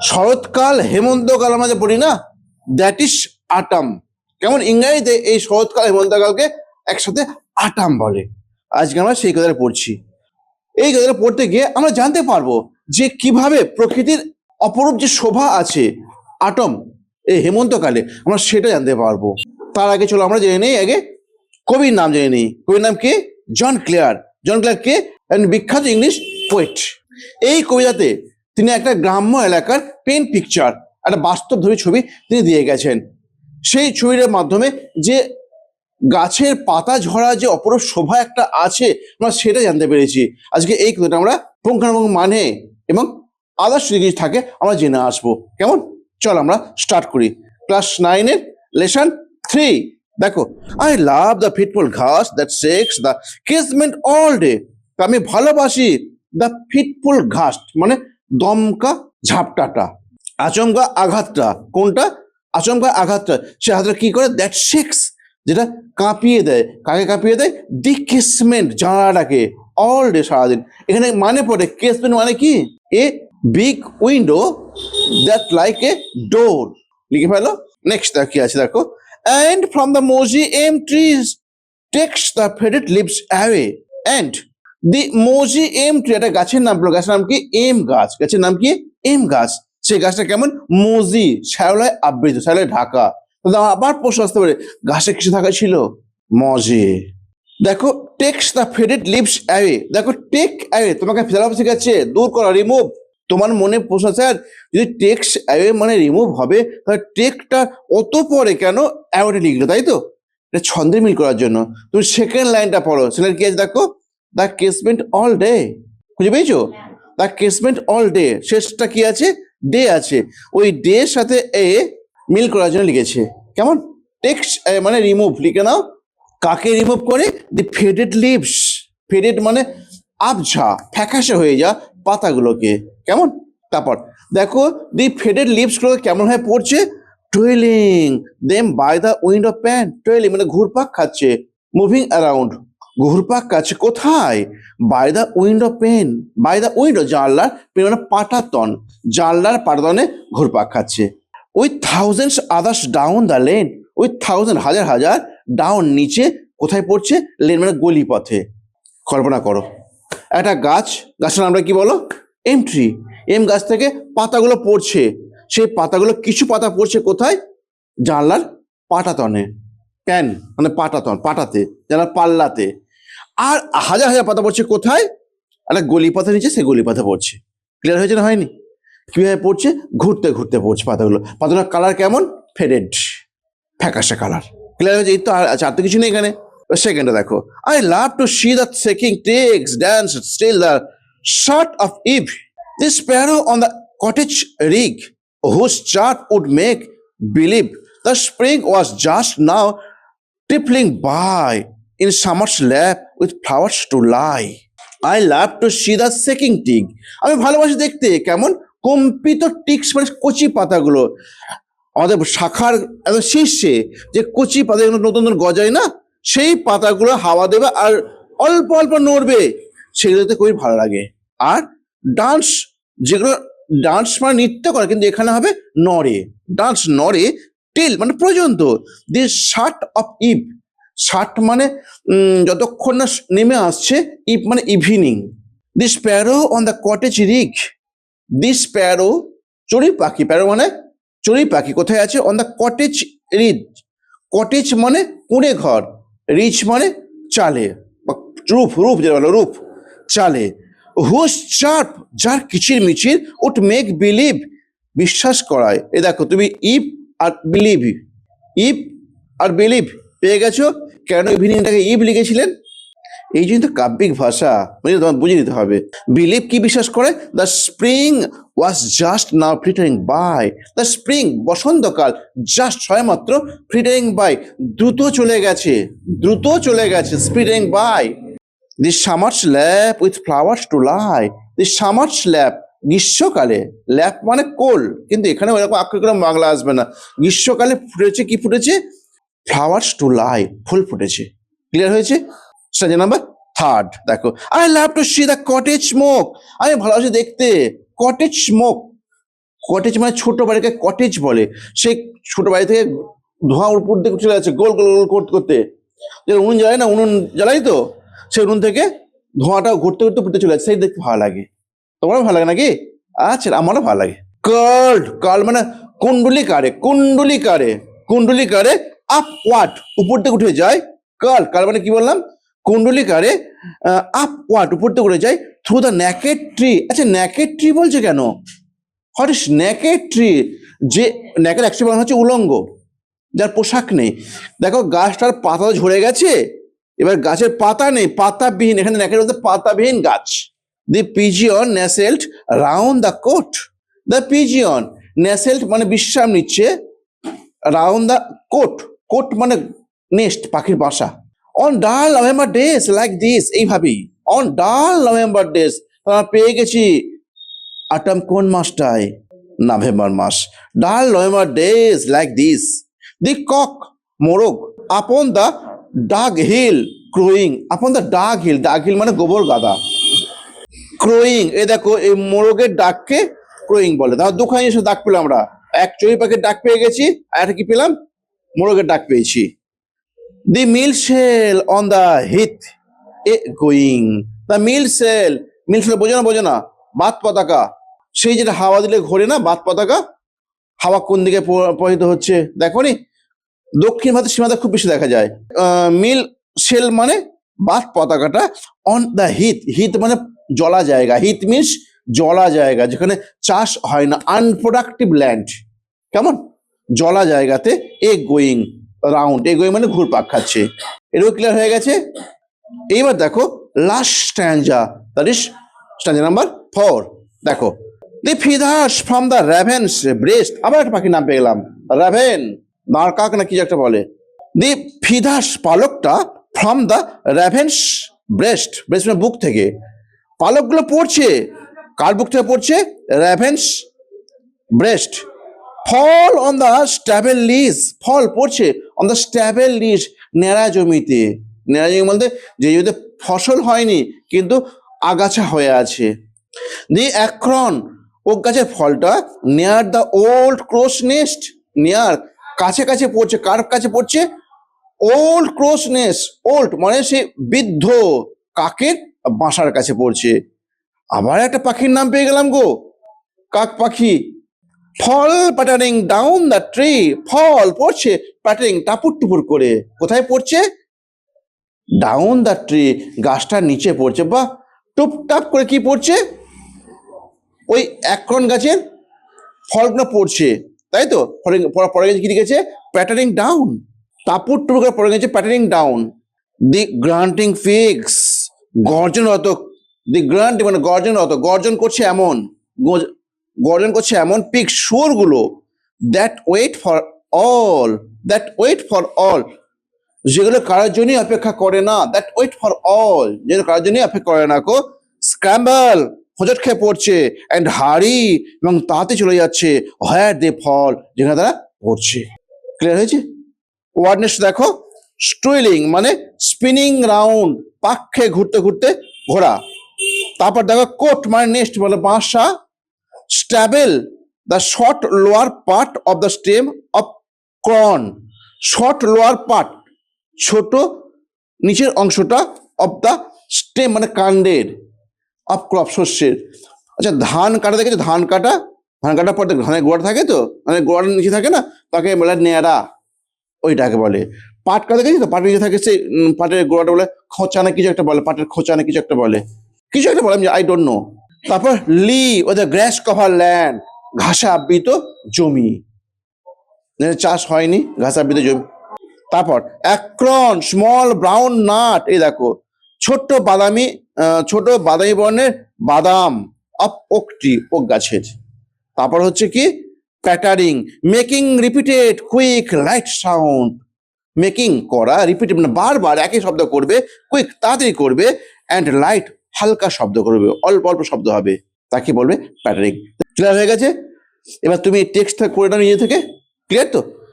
শরৎকাল হেমন্তকাল আমরা যে পড়ি না, দ্যাট ইজ আটাম। কেমন ইংরেজিতে এই শরৎকাল হেমন্তকালকে একসাথে আটাম বলে। আজকে আমরা সেই কথাটা পড়ছি। এই কথাটা পড়তে গিয়ে আমরা জানতে পারবো যে কিভাবে প্রকৃতির অপরূপ যে শোভা আছে আটম এই হেমন্তকালে, আমরা সেটা জানতে পারবো। তার আগে চলো আমরা জেনে নিই, আগে কবির নাম জেনে নিই। কবির নাম কে? জন ক্লেয়ার। জন ক্লেয়ার কে? বিখ্যাত ইংলিশ পোয়েট। এই কবিতাতে তিনি একটা গ্রাম্য এলাকার পেন পিকচার, একটা বাস্তবধর্মী ছবি তিনি দিয়ে গেছেন। সেই ছবির মাধ্যমে যে গাছের পাতা ঝরা যে অপরূপ শোভা একটা আছে, আমরা সেটা জানতে পেরেছি। আজকে এই কথাটা আমরা পুঙ্খানুপুঙ্খ মানে এবং আদার্স যদি কিছু থাকে আমরা জেনে আসবো। কেমন? চল আমরা স্টার্ট করি। ক্লাস 9-এর লেসন 3। দেখো, I love the fitful gust that shakes the casement all day. আমি ভালোবাসি দ্য ফিটফুল ঘাস মানে দমকা ঝাপটাটা, আচমকা আঘাতটা। কোনটা? আচমকা আঘাতটা। সে হাতটা কি করে? দ্যাট শেকস, যেটা কাঁপিয়ে দেয়। কাকে কাঁপিয়ে দেয়? দি কেসমেন্ট, জানালাটাকে। অল ডে, সারাদিন। এখানে মানে পড়ে কেসমেন্ট মানে কি? A big window that like a door. লিখে ফেলো। নেক্সট কি আছে দেখো, and from the mossy elm trees takes the faded leaves away. And the mossy elm tree, একটা গাছের নাম পড়লো। গাছের নাম কি? এম গাছ। গাছের নাম কি? এম গাছ। সেই গাছটা কেমন? মোজি, শ্যাওলায় আবৃত, শ্যাওলায় ঢাকা। আবার প্রশ্ন আসতে পারে, গাছে কিছু থাকা ছিল? মজে। দেখো, takes the faded leaves away. দেখো, টেক অ্যাওয়ে তোমাকে ফেলা শেখাচ্ছে, দূর করা, রিমুভ। তোমার মনে প্রশ্ন, স্যার যদি টেক্স অ্যাওয়ে মানে রিমুভ হবে, তাহলে টেকটা অত পরে কেন অ্যাওয়েটা লিখলো, তাই তো? এটা ছন্দের মিল করার জন্য। তুমি সেকেন্ড লাইনটা পড়ো। সেখানে কি আছে দেখো, দ্য কেসমেন্ট অল ডে। খুঁজে পেয়েছো? দ্য কেসমেন্ট অল ডে, শেষটা কি আছে? ডে আছে। ওই ডে সাথে এ মিল করার জন্য লিখেছে। কেমন? টেক্স মানে রিমুভ, লিখে নাও। কাকে রিমুভ করে? দি ফেডেড লিভস। ফেডেড মানে আবঝা, ফ্যাকাশে হয়ে যা পাতাগুলোকে। কেমন? তারপর দেখো, দি ফেডেড লিভস গুলো কেমন হয়ে পড়ছে? Trailing them by the window pane. Trailing মানে ঘুরপাক খাচ্ছে, মুভিং অ্যারাউন্ড, ঘুরপাক খাচ্ছে। কোথায়? By the window pane. By the window, জানলার, পেন মানে পাটাতন, জানলার পাটাতনে ঘুরপাক খাচ্ছে। With thousands others down the lane. With thousand, হাজার হাজার, ডাউন নিচে, কোথায় পড়ছে? লেন মানে গলি পথে। কল্পনা করো, একটা গাছ, গাছের নামটা কি বলো? M tree. এম গাছ থেকে পাতাগুলো পড়ছে। সেই পাতাগুলো, কিছু পাতা পড়ছে কোথায়? জানলার পাটাতনে। প্যান মানে পাটাতন, পাটাতে, জানলার পাল্লাতে। আর হাজার হাজার পাতা পড়ছে কোথায়? একটা গলি পথে নিচে, সেই গলি পথে পড়ছে। ক্লিয়ার হয়েছে না হয়নি? কিভাবে পড়ছে? ঘুরতে ঘুরতে পড়ছে পাতাগুলো। পাতাগুলোর কালার কেমন? ফেডেড, ফ্যাকাশে কালার। ক্লিয়ার হয়েছে? এই তো, আর তো কিছু নেই এখানে। সেকেন্ডটা দেখো, I love to see the shaking twig dance till the shut of eve the sparrow on the cottage রিগ whose chirp would make believe the spring was just now tripling by in summer's lap with flowers to lie. I love to see the shaking twig. আমি ভালোবাসি দেখতে কেমন? কম্পিত tricks মানে কচি পাতাগুলো। আমাদের শাখার একদম শীর্ষে যে কচি পাতাগুলো নতুন নতুন গজায় না, সেই পাতাগুলো হাওয়া দেবে আর অল্প অল্প নড়বে, সেগুলোতে খুবই ভালো লাগে। আর ডান্স, যেগুলো ডান্স মানে নৃত্য করে, কিন্তু এখানে হবে নড়ে, ডান্স নড়ে, টিল মানে পর্যন্ত, the shut of eve. Shut মানে যতক্ষণ না নেমে আসছে, ইভ মানে evening. The sparrow on the cottage রিগ। দি স্প্যারো চড়ুই পাখি, প্যারো মানে চড়ুই পাখি, কোথায় আছে? On the cottage ridge. Cottage মানে কুঁড়ে ঘর, রিচ মানে চালে, রূপ, রূপ যেটা বলো, রূপ, চালে। হুজ চার্প, যার কিচির মিচির, উড মেক বিলিভ, বিশ্বাস করায়। এ দেখো, তুমি ইভ আর বিলিভ, ইভ আর বিলিভ পেয়ে গেছো। কেন ইভিনিংটাকে ইভ লিখেছিলেন? এই জন্য তো কাব্যিক ভাষা, বুঝে তোমার বুঝে নিতে হবে। বিলিভ কি বিশ্বাস করে? The spring was just now flittering by. The spring বসন্তকাল, জাস্ট ছয়মাত্র, ফ্লিটারিং বাই দ্রুত চলে গেছে, দ্রুত চলে গেছে, speeding by. The summer's lap with flowers to lie. The summer's lap গ্রীষ্মকালে, ল্যাপ মানে কোল, কিন্তু এখানে ওইরকম আক্ষরিক করে বাংলা আসবে না। গ্রীষ্মকালে ফুটেছে, কি ফুটেছে? ফ্লাওয়ার্স টু লাই, ফুল ফুটেছে। ক্লিয়ার হয়েছে? স্ট্যান্ডার্ড নাম্বার 3 দেখো, I love to see the cottage smoke. আমি ভালোবাসি দেখতে কটেজ স্মোক, কটেজ মানে ছোট বাড়িকে কটেজ বলে। সেই ছোট বাড়ি থেকে ধোঁয়া উপর দিকে চলে যাচ্ছে গোল গোল গোল করতে করতে, যে উনুন জ্বালাই না, উনুন জ্বালাই তো, সেই উনুন থেকে ধোঁয়াটা ঘুরতে ঘুরতে ঘুরতে চলে যাচ্ছে, সেই দেখতে ভালো লাগে। তোমারও ভালো লাগে নাকি? আচ্ছা, আমারও ভালো লাগে। কার্ড, কার্ড মানে কুণ্ডলি কারে, কুণ্ডলি কারে, কুণ্ডলি কারে আপওয়ার্ড, উপর দিকে উঠে যায়। কার্ড, কার্ড মানে কি বললাম? কুণ্ডলি কারে আপওয়ার্ড, উপর দিকে উঠে যায় থ্রু দ্য নেকেড ট্রি। আচ্ছা, নেকেড ট্রি বলছে কেন? What is naked tree? যে নেকেড অ্যাকচুয়ালি মানে হচ্ছে উলঙ্গ, যার পোশাক নেই। দেখো গাছটার পাতা ঝরে গেছে, এবার গাছের পাতা নেই, পাতাবিহীন, এখানে নেকেড বলতে পাতাবিহীন গাছ। The pigeon nestles round the cote. The pigeon nestles মানে বিশ্রাম নিচ্ছে, রাউন্ড দ্য কোট, কোট মানে নেস্ট, পাখির বাসা। On dull November days like this, এইভাবেই অন ডাল নভেম্বর ডেজ, আমরা পেয়ে গেছি অটম কোন মাসটায়? নভেম্বর মাস। Dull November days like this, the cock মোরগ upon the dunghill crowing, upon the dunghill, dunghill মানে গোবর গাদা, ক্রোয়িং, এই দেখো এই মোরগের ডাককে ক্রোয়িং বলে। তাহলে দুখানি এসে ডাক পেলাম আমরা, এক চড়ুই পাখির ডাক পেয়ে গেছি, আর একটা কি পেলাম? মোরগের ডাক পেয়েছি। The mill sail on the heath a going, the mill sail, mill sail বোঝো না? বোঝো না? বাত পতাকা, সেই যেটা হাওয়া দিলে ঘোরে না, বাত পতাকা। হাওয়া কোন দিকে প্রবাহিত হচ্ছে দেখো নি? দক্ষিণ ভারতের সীমাতে খুব বেশি দেখা যায়। মিল সেল মানে বাত পতাকাটা, অন দ্য হিথ, হিথ মানে জলা জায়গা, হিথ মিনস জলা জায়গা, যেখানে চাষ হয় না, আনপ্রোডাক্টিভ ল্যান্ড, কেমন? জলা জায়গাতে এ গোয়িং রাউন্ড, এ গোয়িং মানে ঘুরপাক খাচ্ছে। এটাও ক্লিয়ার হয়ে গেছে। এইবার দেখো লাস্ট স্ট্যাঞ্জা, দ্যাট ইজ স্ট্যাঞ্জা নাম্বার 4। দেখো, দি feathers from the raven's breast, আবার একটা পাখির নাম পেয়ে গেলাম, র্যাভেন, নারকাক না কি একটা বলে। দি ফিদার্স পালকটা from the raven's breast, breast মানে বুক থেকে, পালকগুলো পড়ছে কার বুক থেকে পড়ছে? Raven's breast. Fall on the stubble leas, fall পড়ছে অন দ্য স্ট্যাবেল লিজ, ন্যাড়া জমিতে, ন্যাড়া জমি বলতে যে জমিতে ফসল হয়নি কিন্তু আগাছা হয়ে আছে। দি অ্যাক্রন, ওক গাছের ফলটা near the old Kroos nest, near কাছে কাছে পড়ছে, কার কাছে পড়ছে? ওল্ড ক্রোস নেস্ট, ওল্ড মানে সে বৃদ্ধ কাকের বাসার কাছে পড়ছে। আবার একটা পাখির নাম পেয়ে গেলাম গো, কাক পাখি। ফল প্যাটারিং ডাউন দ্য ট্রি, ফল পড়ছে প্যাটারিং টাপুর টুপুর করে, কোথায় পড়ছে? ডাউন দ্য ট্রি, গাছটার নিচে পড়ছে। বা টুপটাপ করে কি পড়ছে? ওই অ্যাক্রন গাছের ফলগুলো পড়ছে, তাই তো? পরে গেছে কি লিখেছে? প্যাটারিং ডাউন, টাপুর টুপুর করে পড়ে গেছে pattering down. The grunting pigs, গর্জনরত, দি গ্রান্ট মানে গর্জনরত, গর্জন করছে এমন, গর্জন করছে এমন পিক, শুয়োরগুলো, that wait for all, that wait for all, যেগুলো কারোর জন্যই অপেক্ষা করে না, দ্যাট ওয়েট ফর অল, যেগুলো কারোর জন্যই অপেক্ষা করে না কো, স্ক্র্যাম্বল হোঁচট খেয়ে পড়ছে, অ্যান্ড হারি এবং তাতে চলে যাচ্ছে, হোয়ার দে ফল, যেখানে তারা পড়ছে। ক্লিয়ার হয়েছে? ওয়ার্ডনেস দেখো, স্টুইলিং মানে স্পিনিং রাউন্ড, পাক খেয়ে ঘুরতে ঘুরতে ঘোরা। তারপর দেখো কোট মানে নেস্ট মানে বাসা। Stable the short lower part of the stem of corn, short lower part ছোট নিচের অংশটা, অফ দ্য স্টেম মানে কাণ্ডের, অফ ক্রপ শস্যের। আচ্ছা, ধান কাটা দেখেছো? ধান কাটা, ধান কাটার পর ধানের গোড়া থাকে তো, মানে গোড়ার নিচে থাকে না, তাকে বলে নেড়া, ওইটাকে বলে। পাট কাটা দেখেছি তো, পাটের নিচে থাকে সেই পাটের গোড়াটা বলে খোঁচা না কিছু একটা বলে, পাটের খোঁচা না কিছু একটা বলে, কিছু একটা বলে, আমি আই ডোন্ট নো। তারপর লি ও দ্য গ্রাস কভার ল্যান্ড, ঘাসে আবৃত জমি, চাষ হয়নি, ঘাসে আবৃত জমি। তারপর অ্যাক্রন স্মল ব্রাউন নাট, এই দেখো ছোট্ট বাদামি, ছোট বাদামি বর্ণের বাদাম, অফ ওক ট্রি, ওক গাছের। তারপর হচ্ছে কি? Pattering making repeated quick light sound, making করা, রিপিটেড মানে বারবার একই শব্দ করবে, কুইক তাড়াতাড়ি করবে, অ্যান্ড লাইট হালকা শব্দ করবে, অল্প অল্প শব্দ হবে, তাকে বলবে প্যাটারিং। ক্লিয়ার হয়ে গেছে? এবার তুমি টেক্সটটা করে নাও নিজে থেকে। ক্লিয়ার তো?